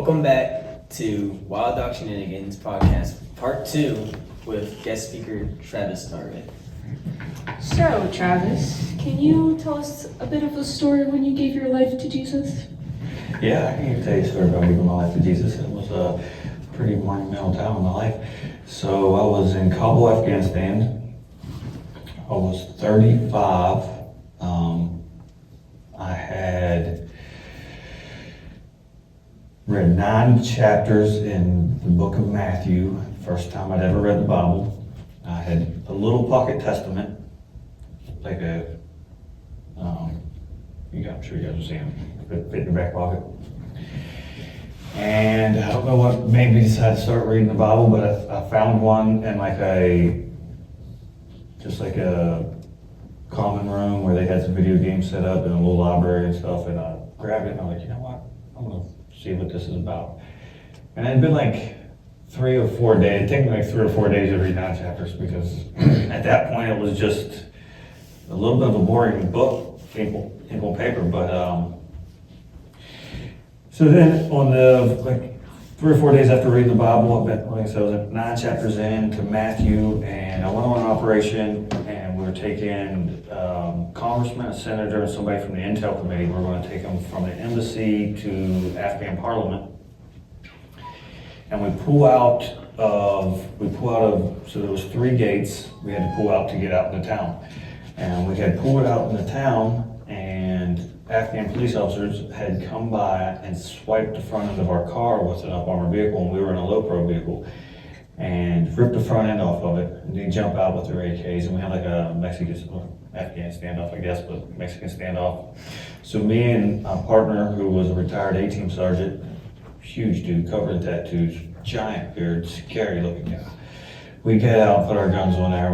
Welcome back to Wild Dog Shenanigans podcast, part 2, with guest speaker Travis Target. So, Travis, can you tell us a bit of a story when you gave your life to Jesus? Yeah, I can tell you a story about giving my life to Jesus. It was a pretty monumental time in my life. So I was in Kabul, Afghanistan. I was 35. I had read 9 chapters in the book of Matthew, first time I'd ever read the Bible. I had a little pocket testament, like a, I'm sure you guys have seen it, fit in your back pocket. And I don't know what made me decide to start reading the Bible, but I found one in just like a common room where they had some video games set up in a little library and stuff, and I grabbed it and I was like, you know what, I'm gonna see what this is about. And it'd been like 3 or 4 days, it took me like 3 or 4 days to read 9 chapters because at that point it was just a little bit of a boring book, ink on paper, but so then on the 3 or 4 days after reading the Bible, like I said, I was 9 chapters into Matthew, and I went on an operation, and we were taking congressman, a senator, and somebody from the Intel Committee. We were going to take them from the embassy to Afghan Parliament, and we pull out of, so there was 3 gates we had to pull out to get out into town, and we had pulled out into town, and Afghan police officers had come by and swiped the front end of our car with an up-armored vehicle, and we were in a low-pro vehicle, and ripped the front end off of it, and they jump out with their AKs, and we had like a Afghan standoff, I guess, but Mexican standoff. So me and my partner, who was a retired A-team sergeant, huge dude, covered in tattoos, giant beard, scary looking guy. We get out and put our guns on there,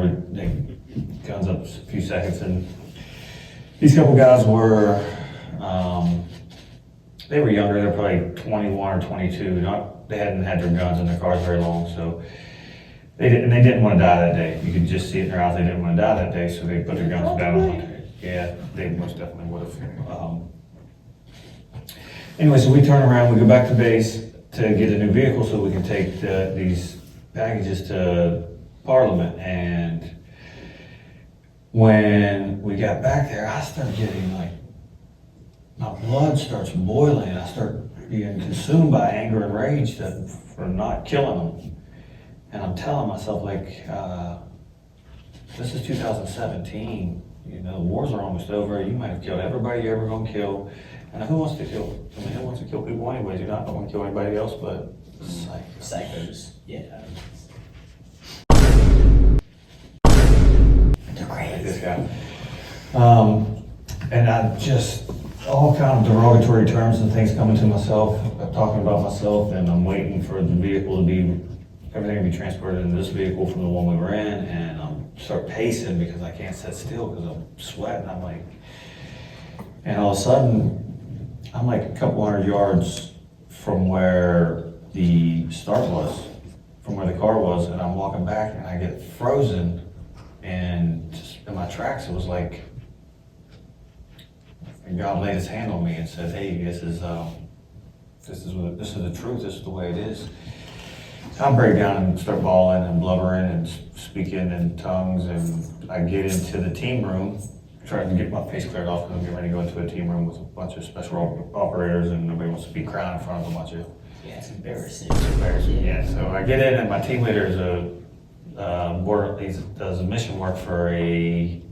guns up a few seconds, and these couple guys were, they were younger, they were probably 21 or 22. They hadn't had their guns in their cars very long, so they didn't want to die that day. You could just see it in their eyes, they didn't want to die that day, so they put their guns down. Yeah, they most definitely would have. Anyway, so we turn around, we go back to base to get a new vehicle so we can take these packages to Parliament, and when we got back there, I started getting my blood starts boiling. I start being consumed by anger and rage for not killing them. And I'm telling myself, this is 2017. The wars are almost over. You might have killed everybody you're ever going to kill. And who wants to kill? Who wants to kill people anyways? You're not going to kill anybody else but Psychos. Yeah. They're crazy. This guy. And I just, all kind of derogatory terms and things coming to myself. I'm talking about myself, and I'm waiting for the vehicle to be, everything to be transported into this vehicle from the one we were in, and I'm start pacing because I can't sit still because I'm sweating. And all of a sudden, I'm like a couple hundred yards from where the start was, from where the car was, and I'm walking back and I get frozen, and just in my tracks, it was like God laid his hand on me and said, hey, this is the truth, this is the way it is. So I break down and start bawling and blubbering and speaking in tongues, and I get into the team room, trying to get my face cleared off because I'm getting ready to go into a team room with a bunch of special operators, and nobody wants to be crying in front of a bunch of. Yeah, it's embarrassing. Yeah, so I get in, and my team leader is he does a mission work he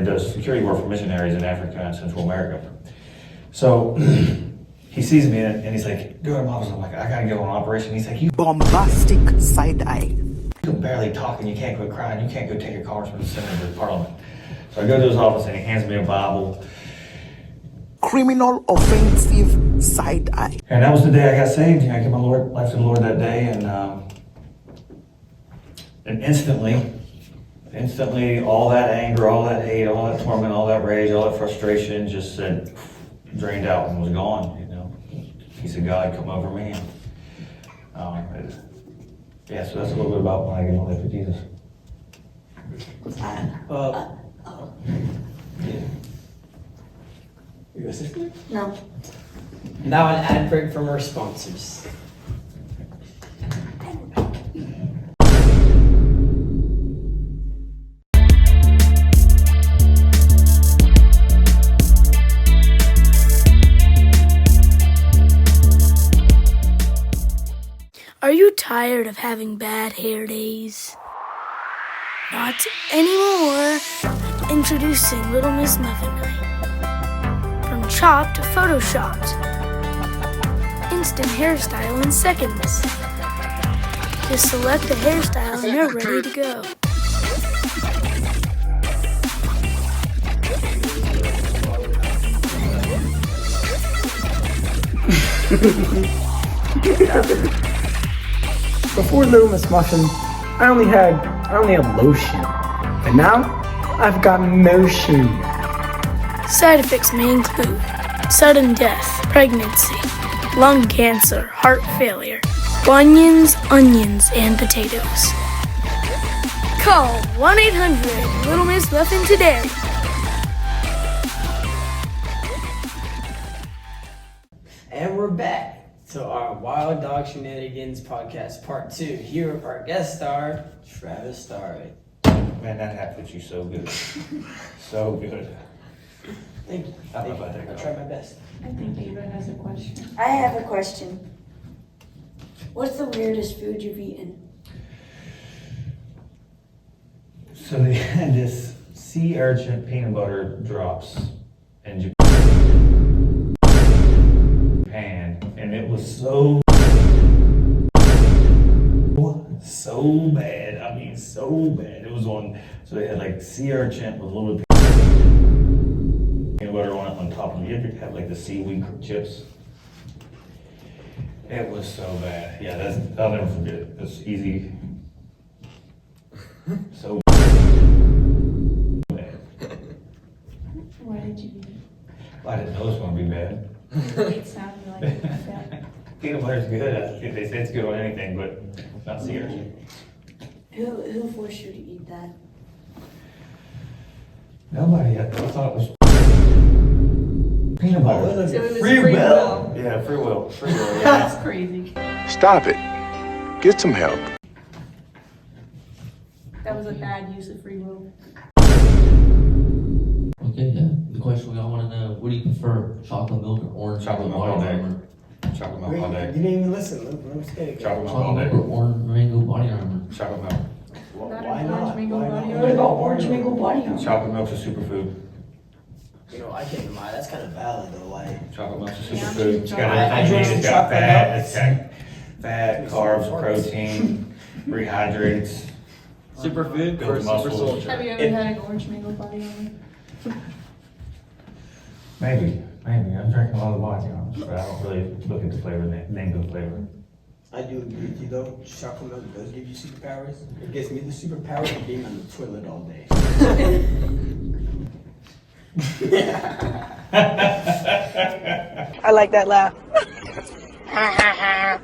does security work for missionaries in Africa and Central America. So he sees me and he's like, go to my office. I'm like, I gotta go on operation. He's like, you bombastic side eye. You can barely talk and you can't quit crying. You can't go take your congressman to senator to Parliament. So I go to his office and he hands me a Bible. Criminal offensive side eye. And that was the day I got saved. I gave my life to the Lord that day, and instantly, all that anger, all that hate, all that torment, all that rage, all that frustration just drained out and was gone. Peace of God come over me. And, yeah, so that's a little bit about when I gave my life to Jesus. Yeah. Your sister? No. Now an ad break from our sponsors. Are you tired of having bad hair days? Not anymore. Introducing Little Miss Muffin Night. From chopped to photoshopped. Instant hairstyle in seconds. Just select a hairstyle and you're ready to go. Before Little Miss Muffin, I only had lotion. But now, I've got motion. Side effects may include sudden death, pregnancy, lung cancer, heart failure, bunions, onions, and potatoes. Call 1-800 Little Miss Muffin today. And we're back to our Wild Dog Shenanigans podcast, part 2. Here with our guest star, Travis Starry. Man, that hat fits you so good. So good. Thank you. I love that. I'll try my best. I think Ava has a question. I have a question. What's the weirdest food you've eaten? So they had this sea urchin peanut butter drops in Japan, and it was so bad. I mean, so bad. It was on. So they had like sea urchin with a little bit of peanut butter on top of it. You ever have like the seaweed chips? It was so bad. Yeah, I'll never forget it. It's easy. So bad. Why did you eat I didn't know it was gonna be bad. it? It sounded like that. Peanut butter's good. They say it's good on anything, but not sea urchin. Who forced you to eat that? Nobody. I thought it was peanut butter. So it was Free will. Yeah, free will. Free will. Yeah. That's crazy. Stop it. Get some help. That was a bad use of free will. Okay, yeah. The question we all want to know: what do you prefer, chocolate milk or orange Chocolate milk body all day. armor? Chocolate milk Wait, all you day. didn't even listen. Let me say it. Chocolate milk all Chocolate milk day. or orange mango body armor? Chocolate milk. Why Not not? an orange mango Why body not? armor. What about orange mango body armor? Chocolate milk's a superfood. You know, I can't lie. That's kind of valid though. Like, Chocolate milk's a Yeah, I'm superfood. It's got I everything you drink need. It's some got chocolate fat. milk. It's got fat, carbs, protein, rehydrates. superfood Builds for super muscles. soldier. Have you ever If- had an orange mango body armor? Maybe. I'm drinking a lot of body arms, but I don't really look at the flavor, name of the flavor. I do agree with you though. Chocolate milk does give you superpowers. It gives me the superpower of being on the toilet all day. I like that laugh. How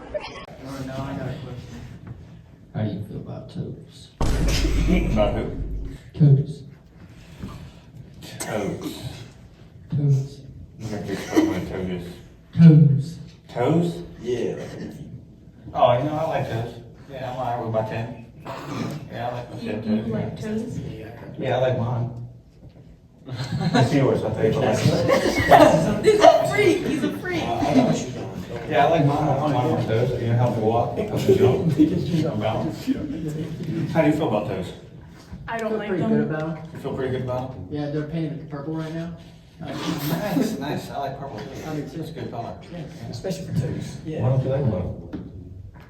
do you feel about toes? About who? Toes. Toes. Toes. I'm gonna explain what a toad is. Toes. Toes? Yeah. Oh, you know, I like toes. Yeah, I'm alright with my 10. Yeah, I like my 10 You toes. like toes? Yeah, I like mine. It's yours, I'll tell you. He's a freak. He's a freak. I know what you're doing. Yeah, I like mine. I want mine on toes. You know, help me walk, help me jump. Balance. How do you feel about toes? I don't like Pretty good them. about them. You feel pretty good about them? Yeah, they're painted purple right now. Nice, nice. I like purple. I do too. It's a good color. Especially for toes. Why Yeah. don't you like them?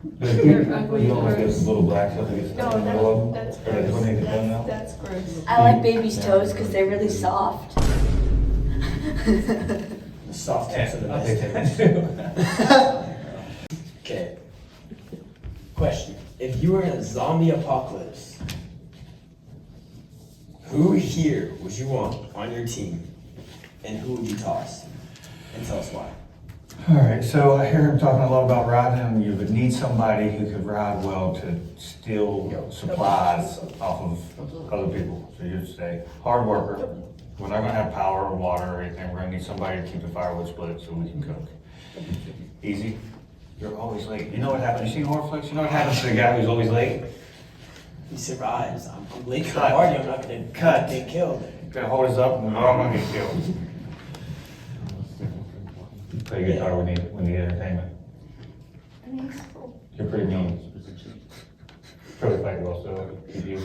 They're ugly, You always get gross. some little black stuff that gets No, stuck in the middle of them. that's Or that's when they get done now. That's gross. I like baby's toes because they're really soft. The soft tips are the I'll take best. that too. Okay. Question. If you were in a zombie apocalypse, who here would you want on your team? And who would you toss? And tell us why. All right, so I hear him talking a lot about riding, and you would need somebody who could ride well to steal supplies off of other people. So you'd say, hard worker, we're not gonna have power or water or anything, we're gonna need somebody to keep the firewood split so we can cook. Easy. You're always late. You know what happens? You seen horror flicks? You know what happens to the guy who's always late? He survives. I'm late to the Cut. party. I'm not gonna Cut. get killed. He's gonna hold us up and we're all gonna get killed. Play guitar when you get entertainment. You're pretty mean. Probably fight well, so you.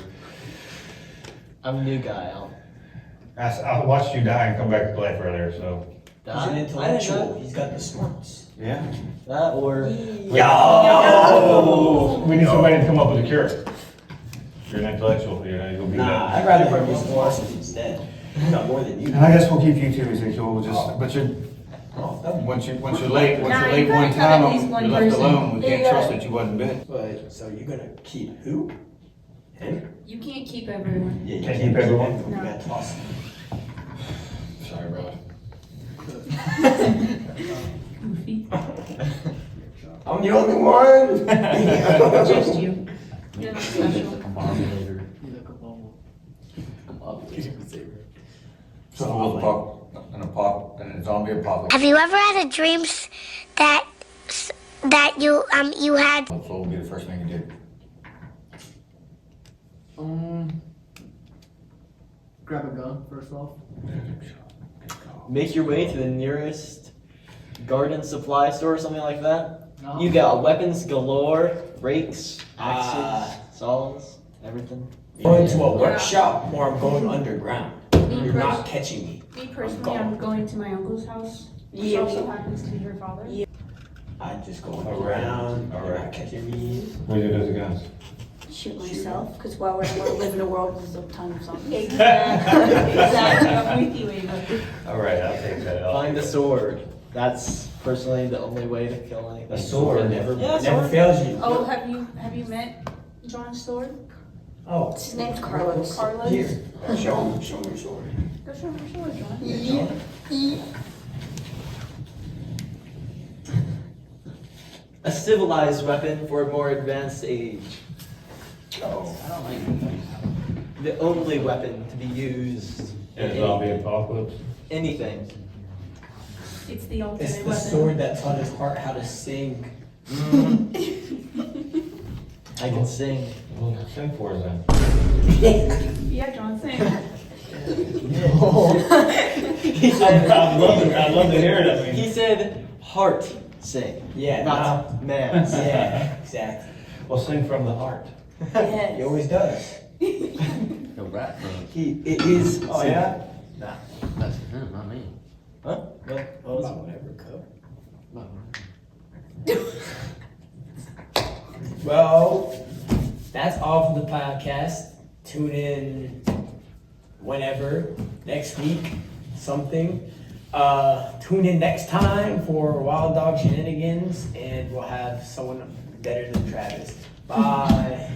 I'm a new guy. I watched you die and come back to life earlier, so. He's an intellectual. He's got the smarts. Yeah. That or Yo! We need somebody to come up with a cure. You're an intellectual, you're gonna go be Nah, that. I'd rather him use philosophy instead. He's got more than you. And I guess we'll keep you too, Ezekiel, we'll just, but you're, once you're late Nah, one you gotta time, cut at least one you're left person. alone, we Yeah, can't you trust gotta- that you wasn't bit. But so you're gonna keep who? Him? You can't keep everyone. Yeah, you Can't keep everyone? You gotta toss him. Sorry, bro. Goofy. I'm the only one. Just you. You're not special. Abominator. So an zombie apocalypse. Have you ever had a dream that you had? So what would be the first thing you did? Grab a gun first off. Make your way to the nearest garden supply store or something like that. No. You got weapons galore, rakes, Ah. axes, saws, everything. Going to a workshop or I'm going underground. Me You're not catching me. personally, gone. I'm going to my uncle's house, which Yeah, also me- happens to be her father. Yeah. I just go Alright. around. You're Alright. not catching me. What do you do with the guns? Shoot myself, because why would I want to live in a world with a ton of zombies? Exactly. I'm with you, Ava. Alright, I'll take that. Find a sword. That's personally the only way to kill anything. A sword? Never, Yeah, never sword. fails you. Oh, have you met John's sword? Oh, His name's Carlos. Carlos? here. Show me your sword. Go show him your sword, John. A civilized weapon for a more advanced age. Oh. I don't like The only weapon to be used In a in zombie apocalypse? anything. It's the ultimate It's the weapon. sword that taught his heart how to sing. I can sing. Well, sing for us then. Yeah, John, sing. I'd love to hear it, I mean. He said heart sing, Yeah, not man sing. yeah, exactly. Well, sing from the heart. He always does. no rat from. It is. Oh yeah? Nah. That's him, not me. Huh? What was About it? whatever, cup. Not Well, that's all for the podcast. Tune in whenever, next week, something. Tune in next time for Wild Dog Shenanigans, and we'll have someone better than Travis. Bye.